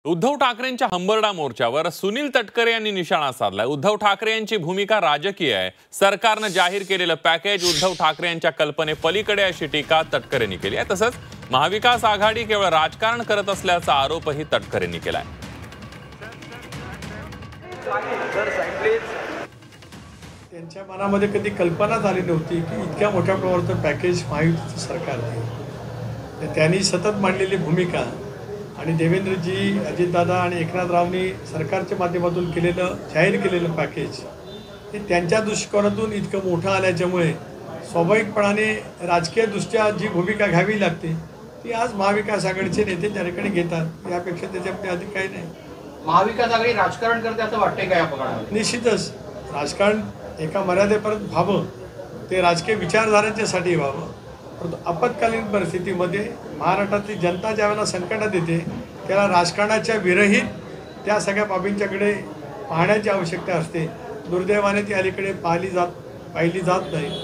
उद्धव ठाकरेंच्या हंबरडा मोर्चावर सुनील तटकरे यांनी निशाणा साधलाय। उद्धव ठाकरे यांची भूमिका राजकीय आहे। सरकारने जाहीर केलेलं पॅकेज उद्धव ठाकरे यांच्या कल्पनेपलीकडे अशी टीका तटकरेंनी केली आहे। तसंच महाविकास आघाडी केवळ राजकारण करत असल्याचा आरोपही तटकरेंनी केलाय। त्यांच्या मनामध्ये कधी कल्पना झाली नव्हती की इतक्या मोठ्या प्रमाणाचं पॅकेज महायुतीचं सरकार देईल। त्यांनी सतत मांडलेली भूमिका आणि देवेंद्रजी, अजितदादा आणि एकनाथरावनी सरकारच्या माध्यमातून जाहीर केलेलं पॅकेज हे त्यांच्या दृष्टिकोनातून इतकं मोठं आल्याच्यामुळे स्वाभाविकपणाने राजकीयदृष्ट्या जी भूमिका घ्यावी लागते ती आज महाविकास आघाडीचे नेते त्या ठिकाणी घेतात। यापेक्षा त्याच्यामध्ये अधिक काही नाही। महाविकास आघाडी राजकारण करते असं वाटतंय का या प्रकरणात? निश्चितच राजकारण एका मर्यादेपर्यंत व्हावं, ते राजकीय विचारधारांच्यासाठी व्हावं। परंतु आपत्कालीन परिस्थितीमध्ये महाराष्ट्रातली जनता ज्यावेळेला संकटात येते त्याला राजकारणाच्या विरहित त्या सगळ्या बाबींच्याकडे पाहण्याची आवश्यकता असते। दुर्दैवाने ती अलीकडे पाहिली जात नाही।